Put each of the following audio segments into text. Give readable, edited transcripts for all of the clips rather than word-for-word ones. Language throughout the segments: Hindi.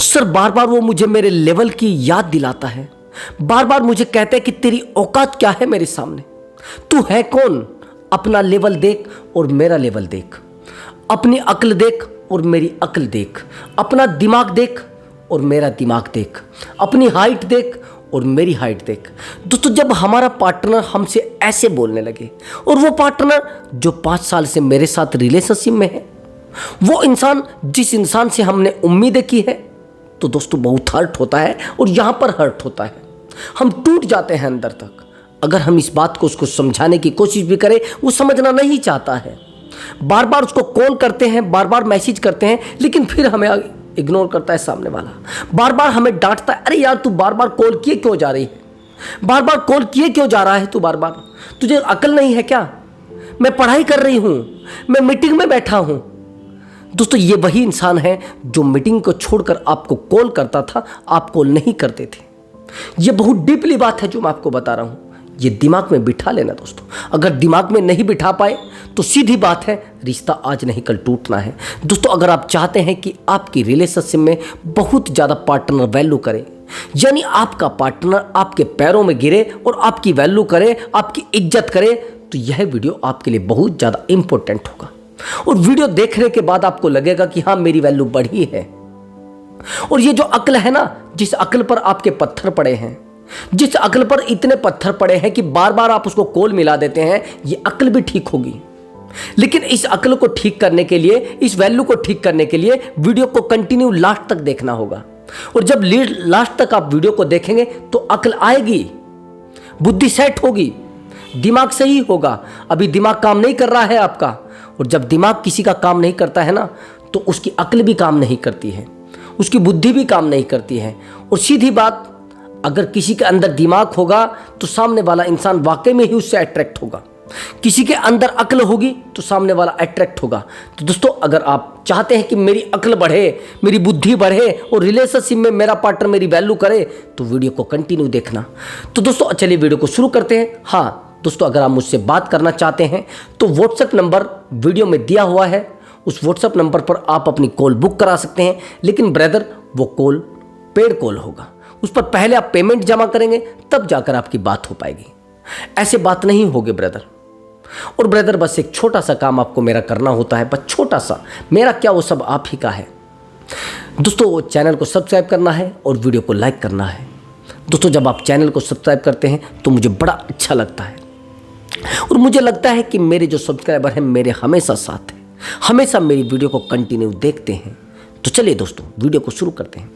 सर बार बार वो मुझे मेरे लेवल की याद दिलाता है, बार बार मुझे कहता है कि तेरी औकात क्या है मेरे सामने, तू है कौन, अपना लेवल देख और मेरा लेवल देख, अपनी अक्ल देख और मेरी अक्ल देख, अपना दिमाग देख और मेरा दिमाग देख, अपनी हाइट देख और मेरी हाइट देख। दोस्तों जब हमारा पार्टनर हमसे ऐसे बोलने लगे और वो पार्टनर जो 5 साल से मेरे साथ रिलेशनशिप में है, वो इंसान जिस इंसान से हमने उम्मीदें की है, तो दोस्तों बहुत हर्ट होता है और यहाँ पर हर्ट होता है, हम टूट जाते हैं अंदर तक। अगर हम इस बात को उसको समझाने की कोशिश भी करें, वो समझना नहीं चाहता है। बार बार उसको कॉल करते हैं, बार बार मैसेज करते हैं, लेकिन फिर हमें इग्नोर करता है सामने वाला। बार बार हमें डांटता है, अरे यार तू बार बार कॉल किए क्यों जा रही है, बार बार कॉल किए क्यों जा रहा है तू, बार बार तुझे अकल नहीं है क्या, मैं पढ़ाई कर रही हूँ, मैं मीटिंग में बैठा हूँ। दोस्तों ये वही इंसान है जो मीटिंग को छोड़कर आपको कॉल करता था, आप कॉल नहीं करते थे। ये बहुत डीपली बात है जो मैं आपको बता रहा हूँ, ये दिमाग में बिठा लेना दोस्तों। अगर दिमाग में नहीं बिठा पाए तो सीधी बात है, रिश्ता आज नहीं कल टूटना है। दोस्तों अगर आप चाहते हैं कि आपकी रिलेशनशिप में बहुत ज़्यादा पार्टनर वैल्यू करे, यानी आपका पार्टनर आपके पैरों में गिरे और आपकी वैल्यू करे, आपकी इज्जत करे, तो यह वीडियो आपके लिए बहुत ज़्यादा इंपॉर्टेंट होगा। और वीडियो देखने के बाद आपको लगेगा कि हाँ मेरी वैल्यू बढ़ी है। और ये जो अक्ल है ना, जिस अक्ल पर आपके पत्थर पड़े हैं, जिस अक्ल पर इतने पत्थर पड़े हैं कि बार बार आप उसको कोल मिला देते हैं, ये अक्ल भी ठीक होगी। लेकिन इस अक्ल को ठीक करने के लिए, इस वैल्यू को ठीक करने के लिए वीडियो को कंटिन्यू लास्ट तक देखना होगा। और जब लास्ट तक आप वीडियो को देखेंगे तो अक्ल आएगी, बुद्धि सेट होगी, दिमाग सही होगा। अभी दिमाग काम नहीं कर रहा है आपका, और जब दिमाग किसी का काम नहीं करता है ना, तो उसकी अक्ल भी काम नहीं करती है, उसकी बुद्धि भी काम नहीं करती है। और सीधी बात, अगर किसी के अंदर दिमाग होगा तो सामने वाला इंसान वाकई में ही उससे अट्रैक्ट होगा, किसी के अंदर अक्ल होगी तो सामने वाला अट्रैक्ट होगा। तो दोस्तों अगर आप चाहते हैं कि मेरी अक्ल बढ़े, मेरी बुद्धि बढ़े और रिलेशनशिप में मेरा पार्टनर मेरी वैल्यू करे, तो वीडियो को कंटिन्यू देखना। तो दोस्तों चलिए वीडियो को शुरू करते हैं। हाँ दोस्तों, अगर आप मुझसे बात करना चाहते हैं तो व्हाट्सएप नंबर वीडियो में दिया हुआ है, उस व्हाट्सएप नंबर पर आप अपनी कॉल बुक करा सकते हैं। लेकिन ब्रदर वो कॉल पेड कॉल होगा, उस पर पहले आप पेमेंट जमा करेंगे तब जाकर आपकी बात हो पाएगी। ऐसे बात नहीं होगी ब्रदर। और ब्रदर बस एक छोटा सा काम आपको मेरा करना होता है, बस छोटा सा, मेरा क्या वो सब आप ही का है। दोस्तों चैनल को सब्सक्राइब करना है और वीडियो को लाइक करना है। दोस्तों जब आप चैनल को सब्सक्राइब करते हैं तो मुझे बड़ा अच्छा लगता है, और मुझे लगता है कि मेरे जो सब्सक्राइबर हैं मेरे हमेशा साथ हैं, हमेशा मेरी वीडियो को कंटिन्यू देखते हैं। तो चलिए दोस्तों वीडियो को शुरू करते हैं।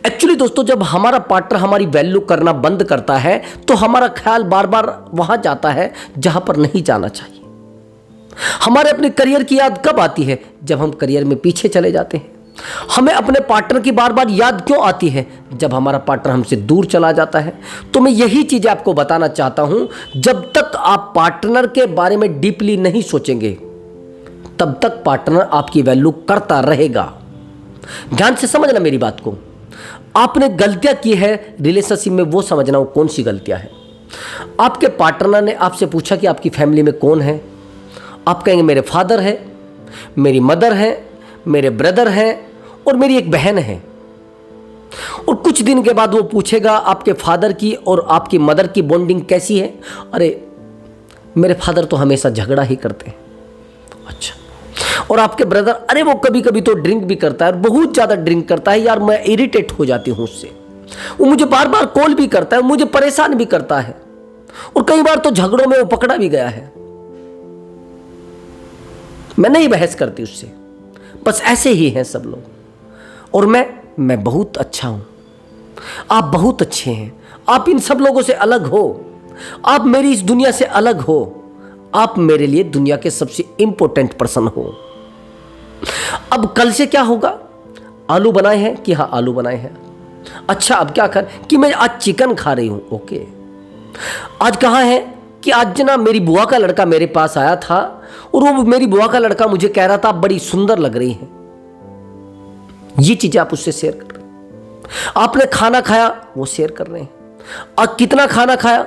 एक्चुअली दोस्तों जब हमारा पार्टनर हमारी वैल्यू करना बंद करता है तो हमारा ख्याल बार बार वहां जाता है जहां पर नहीं जाना चाहिए। हमारे अपने करियर की याद कब आती है? जब हम करियर में पीछे चले जाते हैं। हमें अपने पार्टनर की बार बार याद क्यों आती है? जब हमारा पार्टनर हमसे दूर चला जाता है। तो मैं यही चीजें आपको बताना चाहता हूं, जब तक आप पार्टनर के बारे में डीपली नहीं सोचेंगे तब तक पार्टनर आपकी वैल्यू करता रहेगा। ध्यान से समझना मेरी बात को। आपने गलतियां की है रिलेशनशिप में, वो समझना वो कौन सी गलतियां हैं। आपके पार्टनर ने आपसे पूछा कि आपकी फैमिली में कौन है, आप कहेंगे मेरे फादर है, मेरी मदर है, मेरे ब्रदर हैं और मेरी एक बहन है। और कुछ दिन के बाद वो पूछेगा आपके फादर की और आपकी मदर की बॉन्डिंग कैसी है? अरे मेरे फादर तो हमेशा झगड़ा ही करते हैं। अच्छा। और आपके ब्रदर, अरे वो कभी कभी तो ड्रिंक भी करता है और बहुत ज़्यादा ड्रिंक करता है यार, मैं इरिटेट हो जाती हूँ उससे, वो मुझे बार बार कॉल भी करता है, मुझे परेशान भी करता है, और कई बार तो झगड़ों में वो पकड़ा भी गया है। मैं नहीं बहस करती उससे, बस ऐसे ही हैं सब लोग। और मैं बहुत अच्छा हूं, आप बहुत अच्छे हैं, आप इन सब लोगों से अलग हो, आप मेरी इस दुनिया से अलग हो, आप मेरे लिए दुनिया के सबसे इंपॉर्टेंट पर्सन हो। अब कल से क्या होगा? आलू बनाए हैं कि हाँ आलू बनाए हैं। अच्छा अब क्या कर कि मैं आज चिकन खा रही हूं। ओके। आज कहाँ है कि आज ना मेरी बुआ का लड़का मेरे पास आया था और वो मेरी बुआ का लड़का मुझे कह रहा था आप बड़ी सुंदर लग रही हैं। ये चीजें आप उससे शेयर कर रहे हैं। आपने खाना खाया, वो शेयर कर रहे हैं। और कितना खाना खाया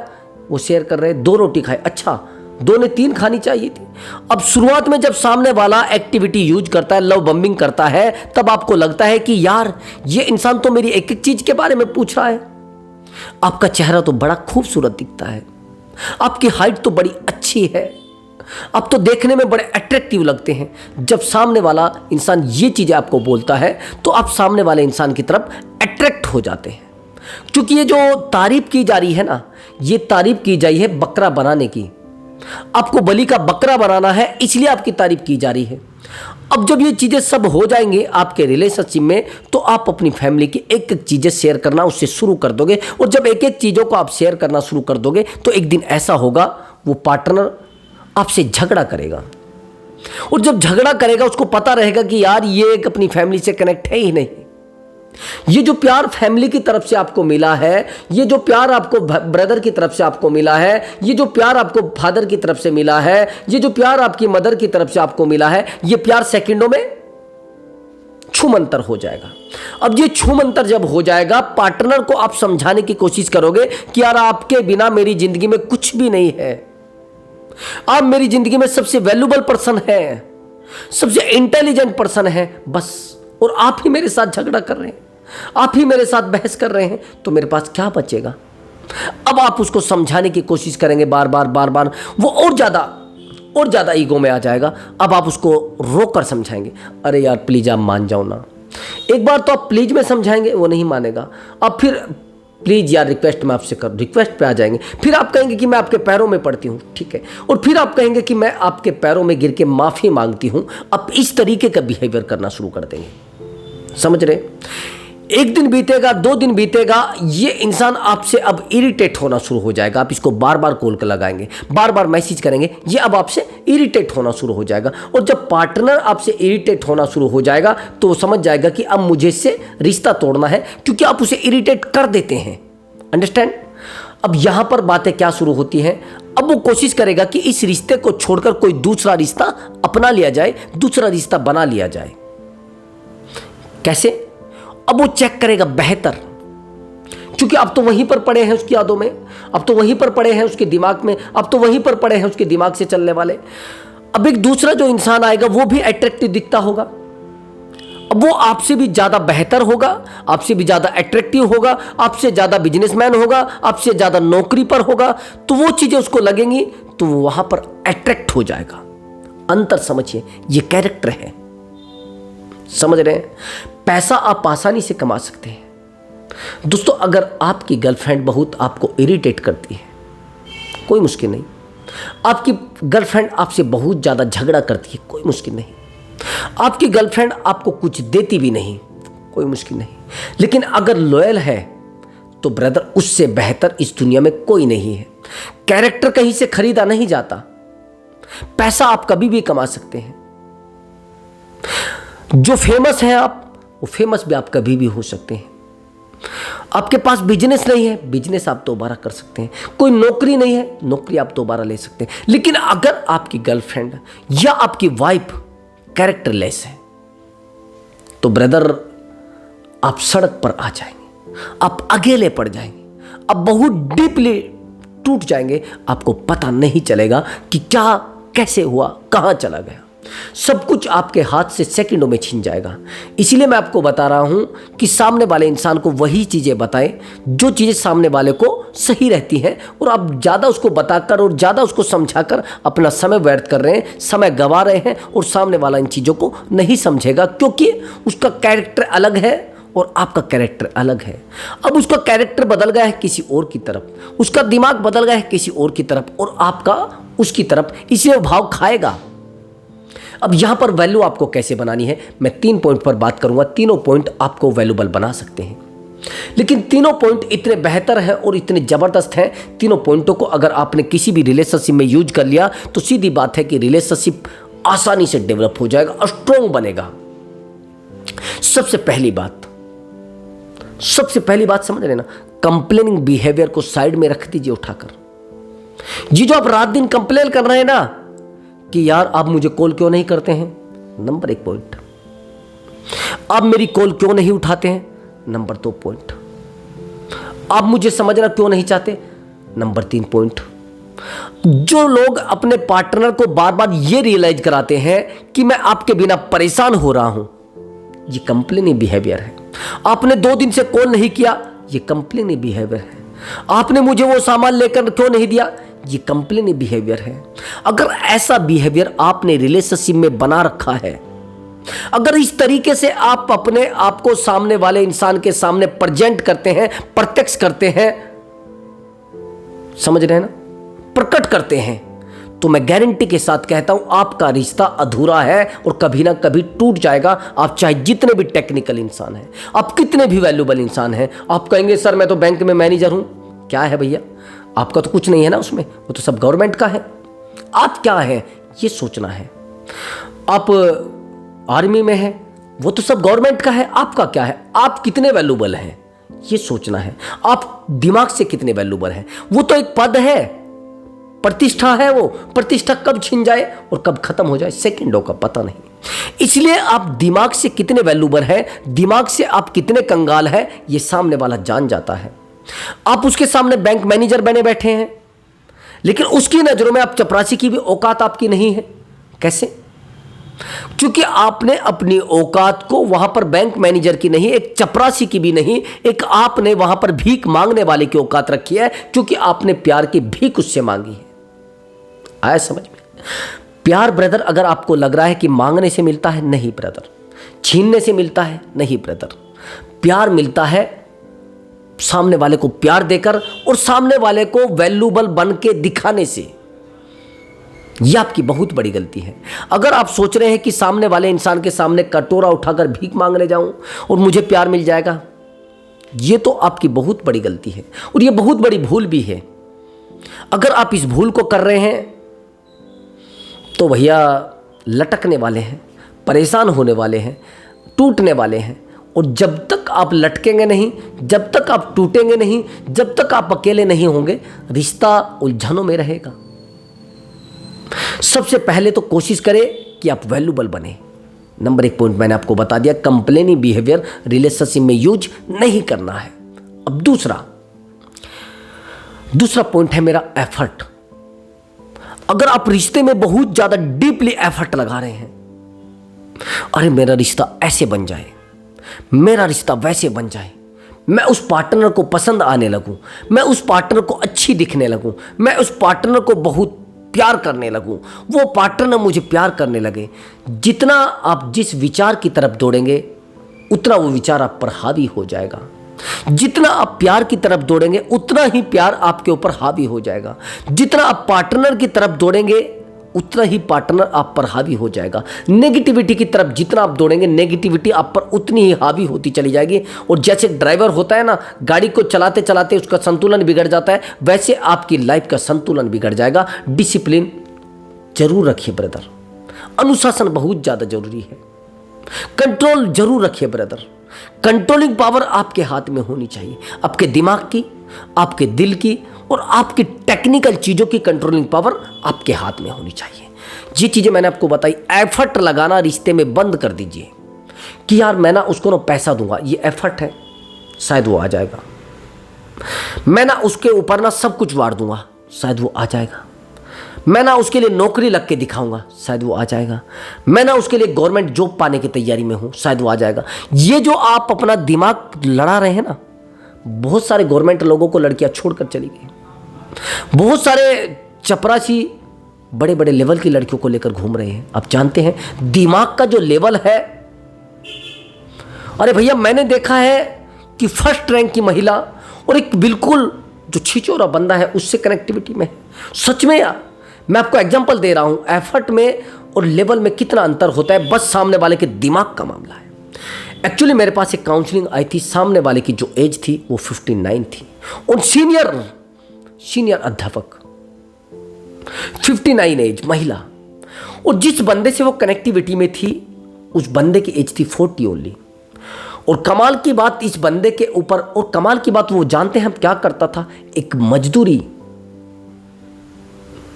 वो शेयर कर रहे हैं। 2 रोटी खाए, अच्छा 2 ने 3 खानी चाहिए थी। अब शुरुआत में जब सामने वाला एक्टिविटी यूज करता है, लव बम्बिंग करता है, तब आपको लगता है कि यार ये इंसान तो मेरी एक एक चीज के बारे में पूछ रहा है। आपका चेहरा तो बड़ा खूबसूरत दिखता है, आपकी हाइट तो बड़ी अच्छी है, आप तो देखने में बड़े अट्रैक्टिव लगते हैं। जब सामने वाला इंसान ये चीजें आपको बोलता है तो आप सामने वाले इंसान की तरफ अट्रैक्ट हो जाते हैं। क्योंकि ये जो तारीफ की जा रही है ना, ये तारीफ की जाती है बकरा बनाने की। आपको बलि का बकरा बनाना है, इसलिए आपकी तारीफ की जा रही है। अब जब ये चीजें सब हो जाएंगे आपके रिलेशनशिप में, तो आप अपनी फैमिली की एक एक चीजें शेयर करना उससे शुरू कर दोगे। और जब एक एक चीजों को आप शेयर करना शुरू कर दोगे तो एक दिन ऐसा होगा वो पार्टनर आपसे झगड़ा करेगा। और जब झगड़ा करेगा उसको पता रहेगा कि यार ये एक अपनी फैमिली से कनेक्ट है ही नहीं। ये जो प्यार फैमिली की तरफ से आपको मिला है, ये जो प्यार आपको ब्रदर की तरफ से आपको मिला है, ये जो प्यार आपको फादर की तरफ से मिला है, ये जो प्यार आपकी मदर की तरफ से आपको मिला है, ये प्यार सेकंडों में छूमंतर हो जाएगा। अब ये छूमंतर जब हो जाएगा, पार्टनर को आप समझाने की कोशिश करोगे कि यार आपके बिना मेरी जिंदगी में कुछ भी नहीं है, आप मेरी जिंदगी में सबसे वैल्यूबल पर्सन है, सबसे इंटेलिजेंट पर्सन है बस, और आप ही मेरे साथ झगड़ा कर रहे हैं, आप ही मेरे साथ बहस कर रहे हैं, तो मेरे पास क्या बचेगा। अब आप उसको समझाने की कोशिश करेंगे बार बार, वो और ज़्यादा ईगो में आ जाएगा। अब आप उसको रोक कर समझाएंगे, अरे यार प्लीज आप मान जाओ ना। एक बार तो आप प्लीज में समझाएंगे, वो नहीं मानेगा। अब फिर प्लीज यार रिक्वेस्ट मैं आपसे कर, रिक्वेस्ट पे आ जाएंगे। फिर आप कहेंगे कि मैं आपके पैरों में पड़ती हूँ, ठीक है। और फिर आप कहेंगे कि मैं आपके पैरों में गिर के माफ़ी मांगती हूँ। अब इस तरीके का बिहेवियर करना शुरू कर देंगे, समझ रहे। 1 दिन बीतेगा, 2 दिन बीतेगा, ये इंसान आपसे अब इरिटेट होना शुरू हो जाएगा। आप इसको बार बार कॉल कर लगाएंगे, बार बार मैसेज करेंगे, ये अब आपसे इरिटेट होना शुरू हो जाएगा। और जब पार्टनर आपसे इरिटेट होना शुरू हो जाएगा तो वो समझ जाएगा कि अब मुझे इससे रिश्ता तोड़ना है, क्योंकि आप उसे इरिटेट कर देते हैं। अंडरस्टैंड। अब यहां पर बातें क्या शुरू होती हैं, अब वो कोशिश करेगा कि इस रिश्ते को छोड़कर कोई दूसरा रिश्ता अपना लिया जाए, दूसरा रिश्ता बना लिया जाए। कैसे? अब वो चेक करेगा बेहतर, क्योंकि अब तो वहीं पर पड़े हैं उसकी यादों में, अब तो वहीं पर पड़े हैं उसके दिमाग में, अब तो वहीं पर पड़े हैं उसके दिमाग से चलने वाले। अब एक दूसरा जो इंसान आएगा वो भी अट्रैक्टिव दिखता होगा, अब वो आपसे भी ज्यादा बेहतर होगा, आपसे भी ज्यादा अट्रैक्टिव होगा, आपसे ज्यादा बिजनेसमैन होगा, आपसे ज्यादा नौकरी पर होगा, तो वो चीजें उसको लगेंगी तो वो वहां पर अट्रैक्ट हो जाएगा। अंतर समझिए, ये कैरेक्टर है, समझ रहे हैं। पैसा आप आसानी से कमा सकते हैं दोस्तों। अगर आपकी गर्लफ्रेंड बहुत आपको इरिटेट करती है, कोई मुश्किल नहीं। आपकी गर्लफ्रेंड आपसे बहुत ज़्यादा झगड़ा करती है, कोई मुश्किल नहीं। आपकी गर्लफ्रेंड आपको कुछ देती भी नहीं, कोई मुश्किल नहीं। लेकिन अगर लॉयल है तो ब्रदर उससे बेहतर इस दुनिया में कोई नहीं है। कैरेक्टर कहीं से खरीदा नहीं जाता, पैसा आप कभी भी कमा सकते हैं। जो फेमस है आप, वो फेमस भी आप कभी भी हो सकते हैं। आपके पास बिजनेस नहीं है, बिजनेस आप दोबारा कर सकते हैं। कोई नौकरी नहीं है, नौकरी आप दोबारा ले सकते हैं। लेकिन अगर आपकी गर्लफ्रेंड या आपकी वाइफ कैरेक्टरलेस है तो ब्रदर आप सड़क पर आ जाएंगे, आप अकेले पड़ जाएंगे, आप बहुत डीपली टूट जाएंगे। आपको पता नहीं चलेगा कि क्या कैसे हुआ, कहां चला गया। सब कुछ आपके हाथ से सेकंडों में छीन जाएगा। इसीलिए मैं आपको बता रहा हूं कि सामने वाले इंसान को वही चीजें बताएं जो चीजें सामने वाले को सही रहती हैं। और आप ज़्यादा उसको बताकर और ज़्यादा उसको समझाकर अपना समय व्यर्थ कर रहे हैं, समय गंवा रहे हैं, और सामने वाला इन चीज़ों को नहीं समझेगा, क्योंकि उसका कैरेक्टर अलग है और आपका कैरेक्टर अलग है। अब उसका कैरेक्टर बदल गया है किसी और की तरफ, उसका दिमाग बदल गया है किसी और की तरफ, और आपका उसकी तरफ, इसलिए वो भाव खाएगा। अब यहां पर वैल्यू आपको कैसे बनानी है, मैं 3 पॉइंट पर बात करूंगा। तीनों पॉइंट आपको वैल्यूबल बना सकते हैं, लेकिन तीनों पॉइंट इतने बेहतर हैं और इतने जबरदस्त हैं। तीनों पॉइंटों को अगर आपने किसी भी रिलेशनशिप में यूज कर लिया तो सीधी बात है कि रिलेशनशिप आसानी से डेवलप हो जाएगा और स्ट्रॉन्ग बनेगा। सबसे पहली बात समझ लेना, कंप्लेनिंग बिहेवियर को साइड में रख दीजिए उठाकर। ये जो आप रात दिन कंप्लेन कर रहे हैं ना कि यार आप मुझे कॉल क्यों नहीं करते हैं, नंबर 1 पॉइंट। आप मेरी कॉल क्यों नहीं उठाते हैं, नंबर 2 पॉइंट। आप मुझे समझना क्यों नहीं चाहते, नंबर 3 पॉइंट। जो लोग अपने पार्टनर को बार बार ये रियलाइज कराते हैं कि मैं आपके बिना परेशान हो रहा हूं, ये कंप्लेनिंग बिहेवियर है। आपने 2 दिन से कॉल नहीं किया, ये कंप्लेनिंग बिहेवियर है। आपने मुझे वो सामान लेकर क्यों नहीं दिया, ये कंप्लेनिंग बिहेवियर है। अगर ऐसा बिहेवियर आपने रिलेशनशिप में बना रखा है, अगर इस तरीके से आप अपने आप को सामने वाले इंसान के सामने प्रेजेंट करते हैं, प्रत्यक्ष करते हैं, समझ रहे हैं ना, प्रकट करते हैं, तो मैं गारंटी के साथ कहता हूं आपका रिश्ता अधूरा है और कभी ना कभी टूट जाएगा। आप चाहे जितने भी टेक्निकल इंसान हैं, आप कितने भी वैल्यूबल इंसान हैं, आप कहेंगे सर मैं तो बैंक में मैनेजर हूं। क्या है भैया, आपका तो कुछ नहीं है ना उसमें, वो तो सब गवर्नमेंट का है। आप क्या है ये सोचना है। आप आर्मी में है, वो तो सब गवर्नमेंट का है। आपका क्या है, आप कितने वैल्यूबल हैं ये सोचना है। आप दिमाग से कितने वैल्यूबल हैं, वो तो एक पद है, प्रतिष्ठा है। वो प्रतिष्ठा कब छिन जाए और कब खत्म हो जाए, सेकंडों का पता नहीं। इसलिए आप दिमाग से कितने वैल्यूबल हैं, दिमाग से आप कितने कंगाल हैं, ये सामने वाला जान जाता है। आप उसके सामने बैंक मैनेजर बने बैठे हैं, लेकिन उसकी नजरों में आप चपरासी की भी औकात आपकी नहीं है। कैसे? क्योंकि आपने अपनी औकात को वहां पर बैंक मैनेजर की नहीं, एक चपरासी की भी नहीं, एक आपने वहां पर भीख मांगने वाले की औकात रखी है, क्योंकि आपने प्यार की भीख उससे मांगी है। आया समझ में? प्यार ब्रदर अगर आपको लग रहा है कि मांगने से मिलता है, नहीं ब्रदर। छीनने से मिलता है, नहीं ब्रदर। प्यार मिलता है सामने वाले को प्यार देकर और सामने वाले को वैल्यूबल बन के दिखाने से। यह आपकी बहुत बड़ी गलती है। अगर आप सोच रहे हैं कि सामने वाले इंसान के सामने कटोरा उठाकर भीख मांगने जाऊं और मुझे प्यार मिल जाएगा, यह तो आपकी बहुत बड़ी गलती है और यह बहुत बड़ी भूल भी है। अगर आप इस भूल को कर रहे हैं तो भैया लटकने वाले हैं, परेशान होने वाले हैं, टूटने वाले हैं। और जब तक आप लटकेंगे नहीं, जब तक आप टूटेंगे नहीं, जब तक आप अकेले नहीं होंगे, रिश्ता उलझनों में रहेगा। सबसे पहले तो कोशिश करें कि आप वैल्यूबल बने। नंबर 1 पॉइंट मैंने आपको बता दिया, कंप्लेनिंग बिहेवियर रिलेशनशिप में यूज नहीं करना है। अब दूसरा पॉइंट है मेरा एफर्ट। अगर आप रिश्ते में बहुत ज्यादा डीपली एफर्ट लगा रहे हैं, अरे मेरा रिश्ता ऐसे बन जाए, मेरा रिश्ता वैसे बन जाए, मैं उस पार्टनर को पसंद आने लगूं, मैं उस पार्टनर को अच्छी दिखने लगूं, मैं उस पार्टनर को बहुत प्यार करने लगूं, वो पार्टनर मुझे प्यार करने लगे। जितना आप जिस विचार की तरफ दौड़ेंगे, उतना वो विचार आप पर हावी हो जाएगा। जितना आप प्यार की तरफ दौड़ेंगे, उतना ही प्यार आपके ऊपर हावी हो जाएगा। जितना आप पार्टनर की तरफ दौड़ेंगे, उतना ही पार्टनर आप पर हावी हो जाएगा। नेगेटिविटी की तरफ जितना आप दौड़ेंगे, नेगेटिविटी आप पर उतनी ही हावी होती चली जाएगी। और जैसे ड्राइवर होता है ना, गाड़ी को चलाते चलाते उसका संतुलन बिगड़ जाता है, वैसे आपकी लाइफ का संतुलन बिगड़ जाएगा। डिसिप्लिन जरूर रखिए ब्रदर, अनुशासन बहुत ज़्यादा जरूरी है। कंट्रोल जरूर रखिए ब्रदर। कंट्रोलिंग पावर आपके हाथ में होनी चाहिए, आपके दिमाग की, आपके दिल की और आपकी टेक्निकल चीज़ों की कंट्रोलिंग पावर आपके हाथ में होनी चाहिए। ये चीज़ें मैंने आपको बताई। एफर्ट लगाना रिश्ते में बंद कर दीजिए कि यार मैं ना उसको ना पैसा दूंगा, ये एफर्ट है, शायद वो आ जाएगा। मैं ना उसके ऊपर ना सब कुछ वार दूंगा, शायद वो आ जाएगा। मैं ना उसके लिए नौकरी लग के दिखाऊंगा, शायद वो आ जाएगा। मैं ना उसके लिए गवर्नमेंट जॉब पाने की तैयारी में हूँ, शायद वो आ जाएगा। ये जो आप अपना दिमाग लड़ा रहे हैं ना, बहुत सारे गवर्नमेंट लोगों को लड़कियां छोड़कर चली गई। बहुत सारे चपरासी बड़े बड़े लेवल की लड़कियों को लेकर घूम रहे हैं। आप जानते हैं दिमाग का जो लेवल है, अरे भैया मैंने देखा है कि फर्स्ट रैंक की महिला और एक बिल्कुल जो छिचोरा बंदा है उससे कनेक्टिविटी में। सच में यार, मैं आपको एग्जांपल दे रहा हूं, एफर्ट में और लेवल में कितना अंतर होता है, बस सामने वाले के दिमाग का मामला है। एक्चुअली मेरे पास एक काउंसलिंग आई थी, सामने वाले की जो एज थी वो 59 थी और सीनियर अध्यापक, 59 एज महिला। और जिस बंदे से वो कनेक्टिविटी में थी, उस बंदे की एज थी 40 ओनली। और कमाल की बात इस बंदे के ऊपर, और कमाल की बात वो जानते हैं हम क्या करता था, एक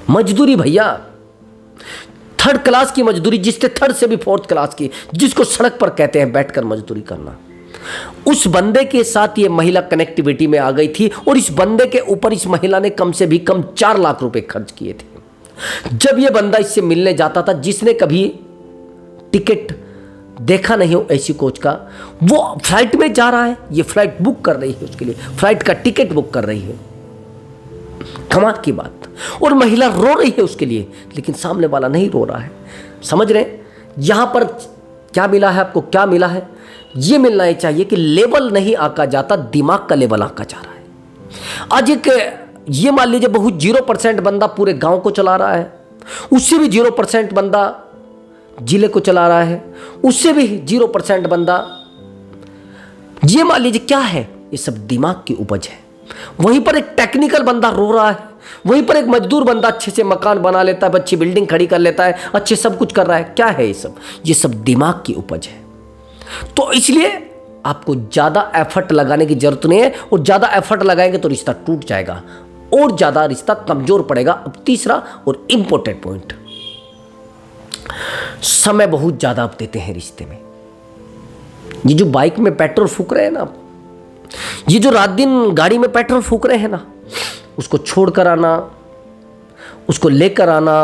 मजदूरी भैया, 3rd क्लास की मजदूरी, जिससे 3rd से भी 4th क्लास की, जिसको सड़क पर कहते हैं बैठकर मजदूरी करना। उस बंदे के साथ ये महिला कनेक्टिविटी में आ गई थी और इस बंदे के ऊपर इस महिला ने कम से भी कम 4 लाख रुपए खर्च किए थे। जब ये बंदा इससे मिलने जाता था, जिसने कभी टिकट देखा नहीं हो एसी कोच का, वो फ्लाइट में जा रहा है, ये फ्लाइट बुक कर रही है, उसके लिए फ्लाइट का टिकट बुक कर रही है। कमाल की बात। और महिला रो रही है उसके लिए, लेकिन सामने वाला नहीं रो रहा है। समझ रहे हैं यहां पर क्या मिला है आपको? क्या मिला है? ये मिलना ही चाहिए कि लेवल नहीं आंका जाता, दिमाग का लेवल आंका जा रहा है। आज एक ये मान लीजिए बहुत 0% बंदा पूरे गांव को चला रहा है, उससे भी 0% बंदा जिले को चला रहा है, उससे भी 0% बंदा, ये मान लीजिए क्या है, ये सब दिमाग की उपज है। वहीं पर एक टेक्निकल बंदा रो रहा है, वहीं पर एक मजदूर बंदा अच्छे से मकान बना लेता है, अच्छी बिल्डिंग खड़ी कर लेता है, अच्छे सब कुछ कर रहा है। क्या है ये सब? ये सब दिमाग की उपज है। तो इसलिए आपको ज्यादा एफर्ट लगाने की जरूरत नहीं है, और ज्यादा एफर्ट लगाएंगे तो रिश्ता टूट जाएगा और ज्यादा रिश्ता कमजोर पड़ेगा। अब तीसरा और इंपॉर्टेंट पॉइंट, समय बहुत ज्यादा आप देते हैं रिश्ते में। ये जो बाइक में पेट्रोल फूक रहे हैं ना, ये जो रात दिन गाड़ी में पेट्रोल फूक रहे हैं ना, उसको छोड़कर आना, उसको लेकर आना,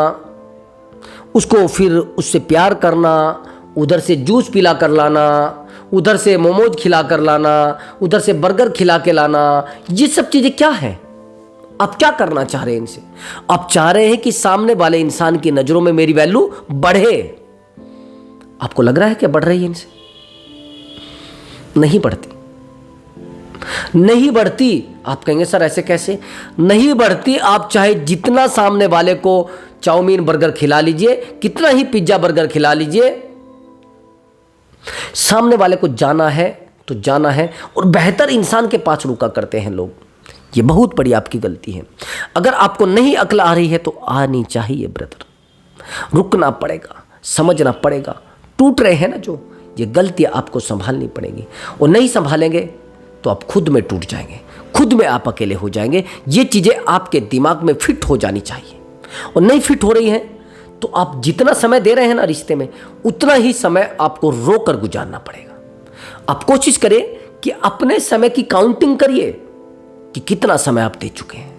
उसको फिर उससे प्यार करना, उधर से जूस पिला कर लाना, उधर से मोमोज खिला कर लाना, उधर से बर्गर खिला के लाना, ये सब चीजें क्या है? आप क्या करना चाह रहे हैं इनसे? आप चाह रहे हैं कि सामने वाले इंसान की नजरों में मेरी वैल्यू बढ़े। आपको लग रहा है कि बढ़ रही है इनसे? नहीं बढ़ती, नहीं बढ़ती। आप कहेंगे सर ऐसे कैसे? नहीं बढ़ती। आप चाहे जितना सामने वाले को चाउमीन बर्गर खिला लीजिए, कितना ही पिज्जा बर्गर खिला लीजिए, सामने वाले को जाना है तो जाना है। और बेहतर इंसान के पास रुका करते हैं लोग। ये बहुत बड़ी आपकी गलती है। अगर आपको नहीं अक्ल आ रही है तो आनी चाहिए ब्रदर, रुकना पड़ेगा, समझना पड़ेगा। टूट रहे हैं ना जो, ये गलतियां आपको संभालनी पड़ेगी, और नहीं संभालेंगे तो आप खुद में टूट जाएंगे, खुद में आप अकेले हो जाएंगे। ये चीजें आपके दिमाग में फिट हो जानी चाहिए, और नहीं फिट हो रही हैं तो आप जितना समय दे रहे हैं ना रिश्ते में, उतना ही समय आपको रोकर गुजारना पड़ेगा। आप कोशिश करें कि अपने समय की काउंटिंग करिए कि कितना समय आप दे चुके हैं,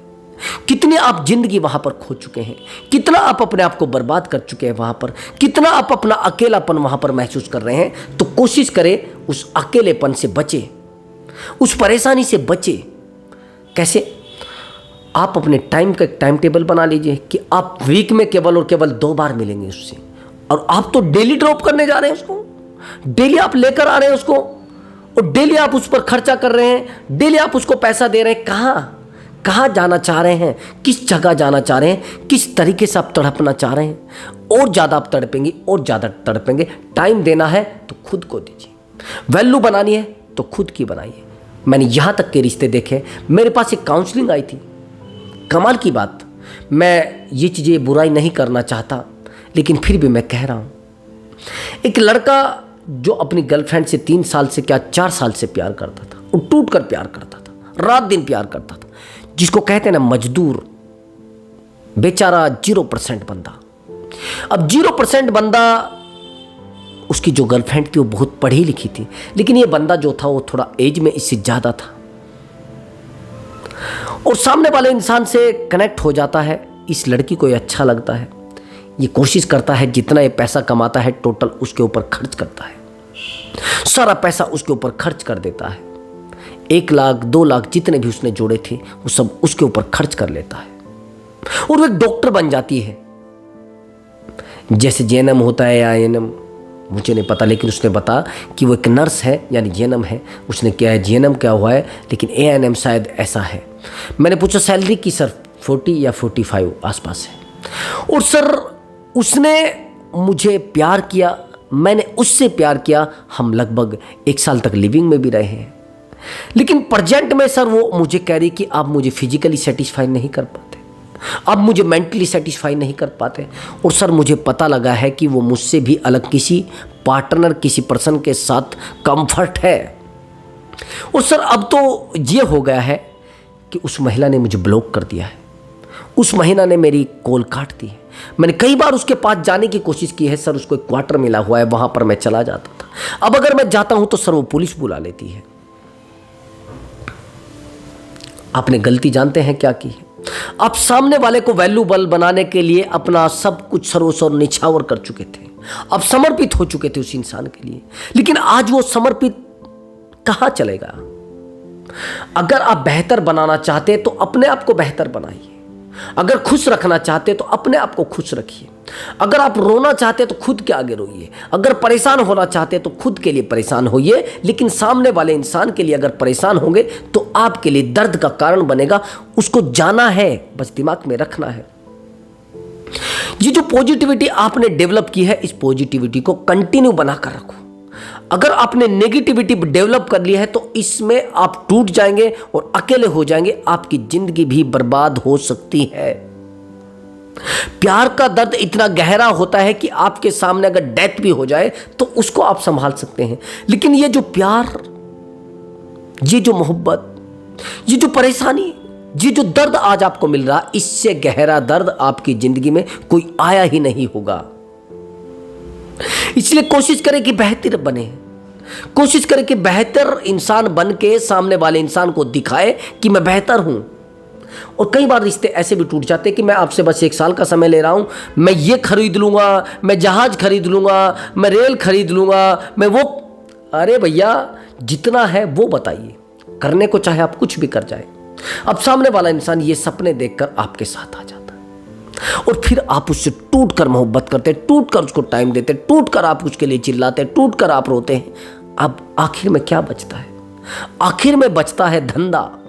कितनी आप जिंदगी वहां पर खो चुके हैं, कितना आप अपने आप को बर्बाद कर चुके हैं वहां पर, कितना आप अपना अकेलापन वहां पर महसूस कर रहे हैं। तो कोशिश करें उस अकेलेपन से बचे, उस परेशानी से बचे। कैसे? आप अपने टाइम का एक टाइम टेबल बना लीजिए कि आप वीक में केवल और केवल 2 बार मिलेंगे उससे, और आप तो डेली ड्रॉप करने जा रहे हैं उसको, डेली आप लेकर आ रहे हैं उसको, और डेली आप उस पर खर्चा कर रहे हैं, डेली आप उसको पैसा दे रहे हैं। कहाँ जाना चाह रहे हैं? किस जगह जाना चाह रहे हैं? किस तरीके से आप तड़पना चाह रहे हैं? और ज़्यादा आप तड़पेंगे और ज़्यादा तड़पेंगे। टाइम देना है तो खुद को दीजिए, वैल्यू बनानी है तो खुद की बनाइए। मैंने यहाँ तक के रिश्ते देखे। मेरे पास एक काउंसलिंग आई थी, कमाल की बात। मैं ये चीज़ें बुराई नहीं करना चाहता, लेकिन फिर भी मैं कह रहा हूँ। एक लड़का जो अपनी गर्लफ्रेंड से 3 साल से क्या 4 साल से प्यार करता था, और टूट कर प्यार करता था, रात दिन प्यार करता था, जिसको कहते हैं ना मजदूर, बेचारा 0% बंदा। अब 0% बंदा, उसकी जो गर्लफ्रेंड थी वो बहुत पढ़ी लिखी थी, लेकिन ये बंदा जो था वो थोड़ा एज में इससे ज़्यादा था, और सामने वाले इंसान से कनेक्ट हो जाता है। इस लड़की को ये अच्छा लगता है, ये कोशिश करता है जितना ये पैसा कमाता है टोटल उसके ऊपर खर्च करता है, सारा पैसा उसके ऊपर खर्च कर देता है। 1 लाख 2 लाख जितने भी उसने जोड़े थे वो सब उसके ऊपर खर्च कर लेता है, और वो एक डॉक्टर बन जाती है। जैसे जेएनएम होता है या एएनएम, मुझे नहीं पता, लेकिन उसने बता कि वो एक नर्स है, यानी जेएनएम है। उसने क्या है, जेएनएम क्या हुआ है, लेकिन एएनएम शायद ऐसा है। मैंने पूछा सैलरी की, सर 40 या 45 आसपास है। और सर उसने मुझे प्यार किया, मैंने उससे प्यार किया, हम लगभग 1 साल तक लिविंग में भी रहे हैं। लेकिन प्रेजेंट में सर वो मुझे कह रही कि आप मुझे फिजिकली सेटिस्फाई नहीं कर पाते, आप मुझे मेंटली सेटिस्फाई नहीं कर पाते। और सर मुझे पता लगा है कि वो मुझसे भी अलग किसी पार्टनर, किसी पर्सन के साथ कंफर्ट है। और सर अब तो ये हो गया है कि उस महिला ने मुझे ब्लॉक कर दिया है, उस महिला ने मेरी कॉल काट दी है। मैंने कई बार उसके पास जाने की कोशिश की है सर, उसको एक क्वार्टर मिला हुआ है, वहाँ पर मैं चला जाता था। अब अगर मैं जाता हूं तो सर वो पुलिस बुला लेती है। आपने गलती जानते हैं क्या की है? आप सामने वाले को वैल्यूबल बनाने के लिए अपना सब कुछ सर्वस्व निछावर कर चुके थे, आप समर्पित हो चुके थे उस इंसान के लिए, लेकिन आज वो समर्पित कहां चलेगा? अगर आप बेहतर बनाना चाहते तो अपने आप को बेहतर बनाइए, अगर खुश रखना चाहते तो अपने आप को खुश रखिए, अगर आप रोना चाहते तो खुद के आगे रोइए, अगर परेशान होना चाहते तो खुद के लिए परेशान होइए, लेकिन सामने वाले इंसान के लिए अगर परेशान होंगे तो आपके लिए दर्द का कारण बनेगा। उसको जाना है, बस दिमाग में रखना है। ये जो पॉजिटिविटी आपने डेवलप की है, इस पॉजिटिविटी को कंटिन्यू बनाकर रखो। अगर आपने नेगेटिविटी डेवलप कर ली है तो इसमें आप टूट जाएंगे और अकेले हो जाएंगे, आपकी जिंदगी भी बर्बाद हो सकती है। प्यार का दर्द इतना गहरा होता है कि आपके सामने अगर डेथ भी हो जाए तो उसको आप संभाल सकते हैं, लेकिन ये जो प्यार, ये जो मोहब्बत, ये जो परेशानी, ये जो दर्द आज आपको मिल रहा, इससे गहरा दर्द आपकी जिंदगी में कोई आया ही नहीं होगा। इसलिए कोशिश करें कि बेहतर बने, कोशिश करें कि बेहतर इंसान बन के सामने वाले इंसान को दिखाए कि मैं बेहतर हूं। और कई बार रिश्ते ऐसे भी टूट जाते हैं कि मैं आपसे बस 1 साल का समय ले रहा हूं, मैं ये खरीद लूंगा, मैं जहाज खरीद लूंगा, मैं रेल खरीद लूंगा, मैं वो। अरे भैया, जितना है वो बताइए, करने को चाहे आप कुछ भी कर जाए। अब सामने वाला इंसान ये सपने देखकर आपके साथ आ जाता है और फिर आप उससे टूट कर मोहब्बत करते, टूट कर उसको टाइम देते, टूट कर आप उसके लिए चिल्लाते, टूट कर आप रोते हैं। अब आखिर में क्या बचता है? आखिर में बचता है धंधा,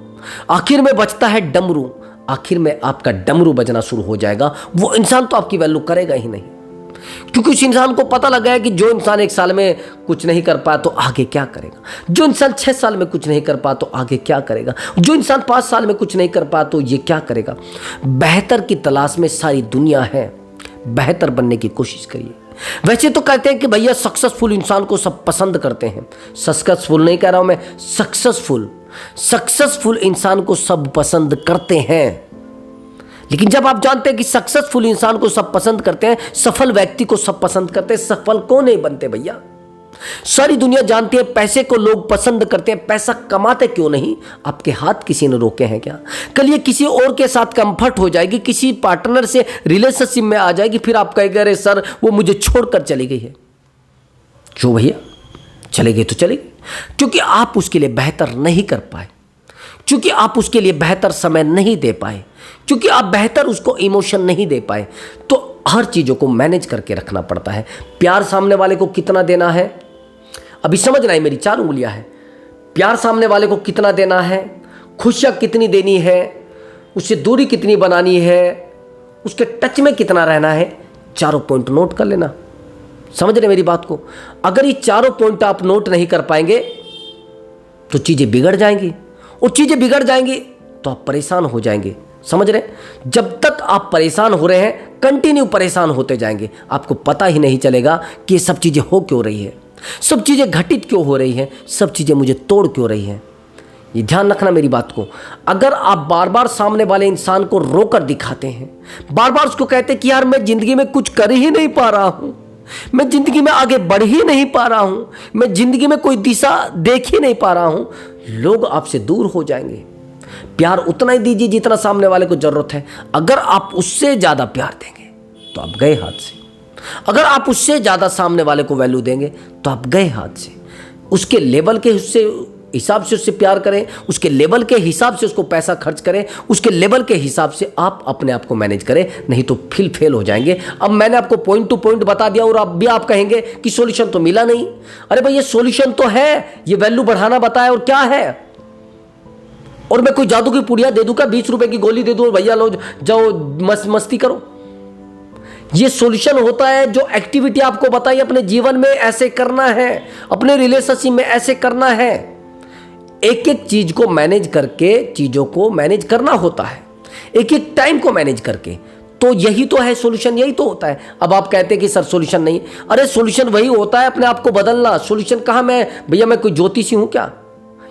आखिर में बचता है डमरू, आखिर में आपका डमरू बजना शुरू हो जाएगा। वो इंसान तो आपकी वैल्यू करेगा ही नहीं, क्योंकि उस इंसान को पता लगा है कि जो इंसान 1 साल में कुछ नहीं कर पाया तो आगे क्या करेगा, जो इंसान 6 साल में कुछ नहीं कर पाया तो आगे क्या करेगा, जो इंसान 5 साल में कुछ नहीं कर पाया तो ये क्या करेगा। बेहतर की तलाश में सारी दुनिया है, बेहतर बनने की कोशिश करिए। वैसे तो कहते हैं कि भैया सक्सेसफुल इंसान को सब पसंद करते हैं, सक्सेसफुल नहीं कह रहा हूं मैं, सक्सेसफुल इंसान को सब पसंद करते हैं। लेकिन जब आप जानते हैं कि सक्सेसफुल इंसान को सब पसंद करते हैं, सफल व्यक्ति को सब पसंद करते हैं, सफल कौन नहीं बनते भैया? सारी दुनिया जानती है पैसे को लोग पसंद करते हैं, पैसा कमाते क्यों नहीं? आपके हाथ किसी ने रोके हैं क्या? कल ये किसी और के साथ कंफर्ट हो जाएगी, किसी पार्टनर से रिलेशनशिप में आ जाएगी, फिर आप कहेंगे अरे सर वो मुझे छोड़कर चली गई है। क्यों भैया? चले गए तो चले गए, क्योंकि आप उसके लिए बेहतर नहीं कर पाए, क्योंकि आप उसके लिए बेहतर समय नहीं दे पाए, क्योंकि आप बेहतर उसको इमोशन नहीं दे पाए। तो हर चीज़ों को मैनेज करके रखना पड़ता है। प्यार सामने वाले को कितना देना है, अभी समझना है, मेरी 4 उंगलियां हैं। प्यार सामने वाले को कितना देना है, खुशियाँ कितनी देनी है, उससे दूरी कितनी बनानी है, उसके टच में कितना रहना है, चारों पॉइंट नोट कर लेना। समझ रहे मेरी बात को? अगर ये चारों पॉइंट आप नोट नहीं कर पाएंगे तो चीज़ें बिगड़ जाएंगी, और चीज़ें बिगड़ जाएंगी तो आप परेशान हो जाएंगे। समझ रहे? जब तक आप परेशान हो रहे हैं, कंटिन्यू परेशान होते जाएंगे, आपको पता ही नहीं चलेगा कि ये सब चीज़ें हो क्यों रही है, सब चीज़ें घटित क्यों हो रही हैं, सब चीज़ें मुझे तोड़ क्यों रही हैं। ये ध्यान रखना मेरी बात को। अगर आप बार बार सामने वाले इंसान को रोकर दिखाते हैं, बार बार उसको कहते हैं कि यार मैं जिंदगी में कुछ कर ही नहीं पा रहा हूँ, मैं जिंदगी में आगे बढ़ ही नहीं पा रहा हूँ, मैं जिंदगी में कोई दिशा देख ही नहीं पा रहा हूँ, लोग आपसे दूर हो जाएंगे। प्यार उतना ही दीजिए जितना सामने वाले को जरूरत है। अगर आप उससे ज़्यादा प्यार देंगे तो आप गए हाथ से, अगर आप उससे ज़्यादा सामने वाले को वैल्यू देंगे तो आप गए हाथ से। उसके लेवल के हिसाब से उससे प्यार करें, उसके लेवल के हिसाब से उसको पैसा खर्च करें, उसके लेवल के हिसाब से आप अपने आप को मैनेज करें, नहीं तो फिर फेल हो जाएंगे। अब मैंने आपको पॉइंट टू पॉइंट बता दिया और अब भी आप कहेंगे कि सॉल्यूशन तो मिला नहीं। अरे भाई ये सॉल्यूशन तो है, ये वैल्यू बढ़ाना बताया और क्या है, और मैं कोई जादू की पुड़िया दे दूं क्या, 20 रुपए की गोली दे दूं और भैया लो जाओ मस्ती करो? ये सॉल्यूशन होता है जो एक्टिविटी आपको बताई अपने जीवन में ऐसे करना है, अपने रिलेशनशिप में ऐसे करना है। एक एक चीज को मैनेज करके चीजों को मैनेज करना होता है, एक एक टाइम को मैनेज करके। तो यही तो है सॉल्यूशन, यही तो होता है। अब आप कहते हैं कि सर सॉल्यूशन नहीं, अरे सॉल्यूशन वही होता है अपने आप को बदलना। सॉल्यूशन कहाँ? मैं भैया मैं कोई ज्योतिषी हूं क्या?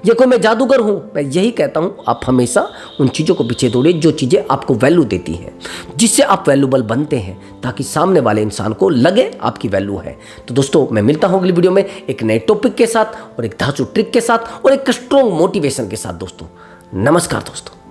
ये कोई मैं जादूगर हूँ? मैं यही कहता हूँ, आप हमेशा उन चीज़ों को पीछे दौड़िए जो चीज़ें आपको वैल्यू देती हैं, जिससे आप वैल्यूबल बनते हैं, ताकि सामने वाले इंसान को लगे आपकी वैल्यू है। तो दोस्तों, मैं मिलता हूँ अगली वीडियो में एक नए टॉपिक के साथ और एक धांसू ट्रिक के साथ और एक स्ट्रॉन्ग मोटिवेशन के साथ। दोस्तों नमस्कार दोस्तों।